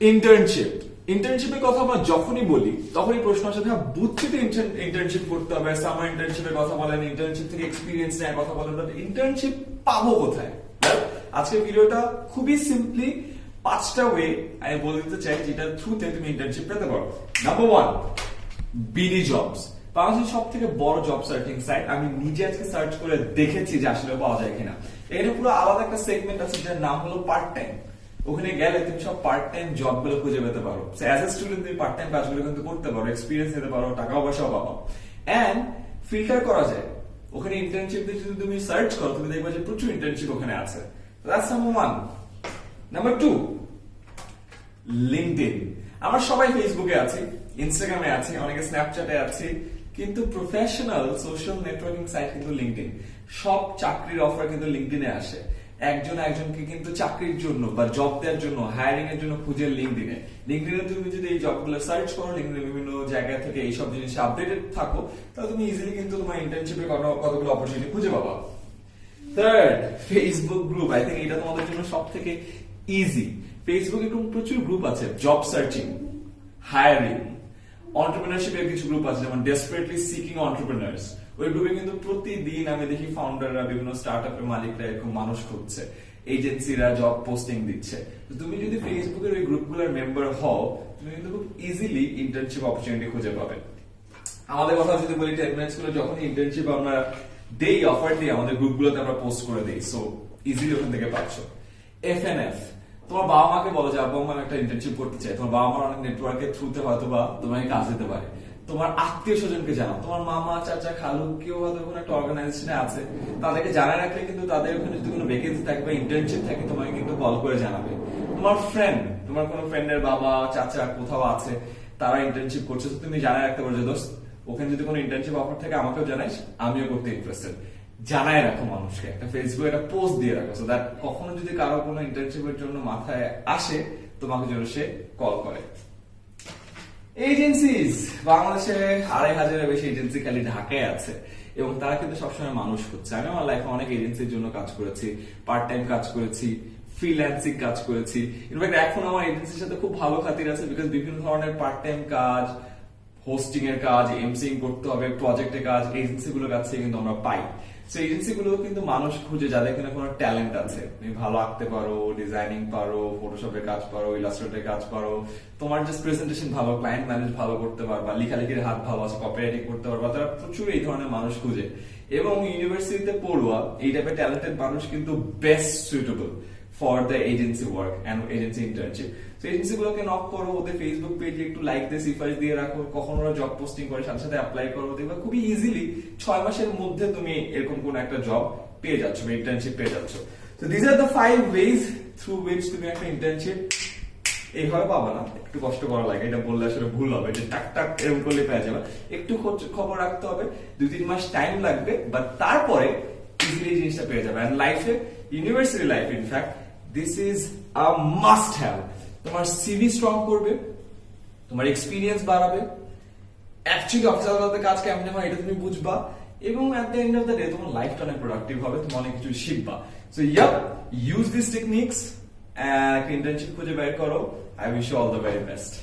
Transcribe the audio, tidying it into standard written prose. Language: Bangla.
ইন্টার্নশিপের কথা আমরা যখনই বলি তখনই প্রশ্ন আসে, হ্যাঁ বুঝছি তো ইন্টার্নশিপ করতে হবে, সামার ইন্টার্নশিপের কথা বলেন, ইন্টার্নশিপ থেকে এক্সপিরিয়েন্স নেওয়ার কথা বলেন, বাট ইন্টার্নশিপ পাবো কোথায়? আজকের ভিডিওটা খুবই সিম্পলি 5টা ওয়ে আমি বলে দিতে চাই যেটার থ্রুতে তুমি ইন্টার্নশিপ পেতে পারো। Number 1, BD jobs. বাংলাদেশের সব থেকে বড় জব সার্চিং সাইট। আমি নিজে আজকে সার্চ করে দেখেছি যে আসলে পাওয়া যায় কিনা। এখানে পুরো আলাদা একটা সেগমেন্ট আছে যার নাম হলো পার্ট টাইম। ওখানে গেলে তুমি সব পার্ট টাইম জব গুলো খুঁজে পেতে পারো। অ্যাজ এ স্টুডেন্ট তুমি পার্ট টাইম কাজগুলো কিন্তু করতে পারো, এক্সপিরিয়েন্স নিতে পারো, টাকা পয়সাও পাবো। এন্ড ফিল্টার করা যায়। ওখানে ইন্টার্নশিপ দিয়ে যদি তুমি সার্চ করো তুমি দেখবে যে প্রচুর ইন্টার্নশিপ ওখানে আছে। That's number 1। Number 2, LinkedIn. আমরা সবাই ফেসবুকে আছি, ইনস্টাগ্রামে আছি, অনেকে স্ন্যাপচ্যাটে আছি, কিন্তু প্রফেশনাল সোশ্যাল নেটওয়ার্কিং সাইট কিন্তু লিঙ্কডইন। সব চাকরির অফার কিন্তু লিঙ্কডইনে আসে। একজনকে কিন্তু চাকরির জন্য বা জব দেওয়ার জন্য, হায়ারিং এর জন্য খুঁজে লিঙ্কডইনে। লিঙ্কডইনে তুমি যদি এই জবগুলো সার্চ করো, লিঙ্কডইনে বিভিন্ন জায়গা থেকে এইসব জিনিস আপডেটেড থাকো, তাহলে তুমি ইজিলি কিন্তু তোমার ইন্টার্নশিপের কতগুলো অপরচুনিটি খুঁজে পাবা। Third, Facebook group. I think এটা তোমাদের জন্য সব থেকে ইজি। ফেসবুকে প্রচুর গ্রুপ আছে, জব সার্চিং, হায়ারিং, এন্টারপ্রেনারশিপের কিছু গ্রুপ আছে, যেমন ডেসপারেটলি সিকিং এন্টারপ্রেনার্স। ওই গ্রুপে কিন্তু প্রতিদিন আমি দেখি ফাউন্ডাররা, বিভিন্ন স্টার্টআপের মালিকরা এরকম মানুষ খুঁজছে, এজেন্সিরা জব পোস্টিং দিচ্ছে। তুমি যদি ফেসবুকের ওই গ্রুপগুলোর মেম্বার হও, তুমি কিন্তু খুব ইজিলি ইন্টার্নশিপ অপরচুনিটি খুঁজে পাবে। আমাদের কথা যদি বলি, 10 মিনিটস গুলো যখন ইন্টার্নশিপ আমরা দেই, অফার দিই, আমাদের গ্রুপগুলোতে আমরা পোস্ট করে দেই, সো ইজিলি ওখান থেকে পাচ্ছ। এফএনএফ, তোমার বাবা মাকে বলো যে আব্বু আম্মা একটা ইন্টার্নশিপ করতে চাই, তোমার বাবা মার অনেক নেটওয়ার্কের থ্রুতে হয়তো বা তোমাকে কাজ দিতে পারে। তোমার আত্মীয় স্বজনকে জানাও, তোমার মামা, চাচা, খালু কেউ হয়তো কোনো একটা অর্গানাইজেশনে আছে, তাদেরকে জানায় রাখলে কিন্তু তাদের ওখানে যদি কোনো ভ্যাকেন্সি থাকে বা ইন্টার্নশিপ থাকে, তোমাকে কিন্তু কল করে জানাবে। তোমার ফ্রেন্ড, তোমার কোনো ফ্রেন্ডের বাবা, চাচা কোথাও আছে, তারা ইন্টার্নশিপ করছে, তুমি জানায় রাখতে পারো যে দোস্ত ওখানে যদি কোনো ইন্টার্নশিপ অফার থাকে আমাকেও জানাইস, আমিও করতে ইন্টারেস্টেড। জানায় রাখো মানুষকে, একটা ফেসবুকে একটা পোস্ট দিয়ে রাখো, সো দ্যাট কখনো যদি কারো কোনো ইন্টার্নশিপের জন্য মাথায় আসে, তোমাকে যেন সে কল করে। এজেন্সিজ, বাংলাদেশে 2500-এর বেশি এজেন্সি খালি ঢাকায় আছে, এবং তারা কিন্তু সবসময় মানুষ খুঁজছে। আমি আমার লাইফে অনেক এজেন্সির জন্য কাজ করেছি, পার্ট টাইম কাজ করেছি, ফ্রিল্যান্সিং কাজ করেছি। ইনফ্যাক্ট এখন আমার এজেন্সির সাথে খুব ভালো খাতির আছে, বিকজ বিভিন্ন ধরনের পার্ট টাইম কাজ, হোস্টিং এর কাজ, এমসিং করতে হবে, প্রজেক্টের কাজ, এজেন্সি গুলোর কাছে কিন্তু আমরা পাই। সো এজেন্সি গুলো কিন্তু মানুষ খুঁজে যাদের কিনা কোনো ট্যালেন্ট আছে, তুমি ভালো আঁকতে পারো, ডিজাইনিং পারো, ফটোশপের কাজ পারো, ইলাস্ট্রেটরের কাজ পারো, তোমার জাস্ট প্রেজেন্টেশন ভালো, ক্লায়েন্ট ম্যানেজ ভালো করতে পারবা, লেখালেখির হাত ভালো আছে, কপিরাইটিং করতে পারবা, তারা প্রচুর এই ধরনের মানুষ খুঁজে। এবং ইউনিভার্সিটিতে পড়ুয়া এই টাইপের ট্যালেন্টেড মানুষ কিন্তু best suitable for the agency work and agency internship. তো এজেন্সি গুলোকে নক করো, ওদের ফেসবুক পেজে একটু লাইক দিয়ে সিফারিশ দিয়ে রাখো, কখন ওরা জব পোস্টিং করে সাথে সাথে অ্যাপ্লাই করো, দেখবে খুবই ইজিলি 6 মাসের মধ্যে তুমি এরকম কোন একটা জব পেয়ে যাচ্ছ বা ইন্টার্নশিপ পেয়ে যাচ্ছ। তো this are the 5 ways through which তুমি একটা ইন্টার্নশিপ এইভাবে পাবা না, একটু কষ্ট করা লাগে, এটা বললে আসলে ভুল হবে যে টাক টাক এরকম করলে পেয়ে যাবে। একটু খবর রাখতে হবে, 2-3 মাস টাইম লাগবে, বাট তারপরে ইজিলি জিনিসটা পেয়ে যাবে। এন্ড লাইফে, university life in fact, this is a must have. তোমার সিভি স্ট্রং করবে, তোমার এক্সপিরিয়েন্স বাড়াবে, অ্যাকচুয়ালি অফিস আদালতে কাজ কেমনে হয় এটা তুমি বুঝবা, এবং at the end of the day তোমার লাইফটা অনেক প্রোডাক্টিভ হবে, তুমি অনেক কিছু শিখবা। So yep, use this techniques, internship খুঁজে বের করো। I wish you all the very best.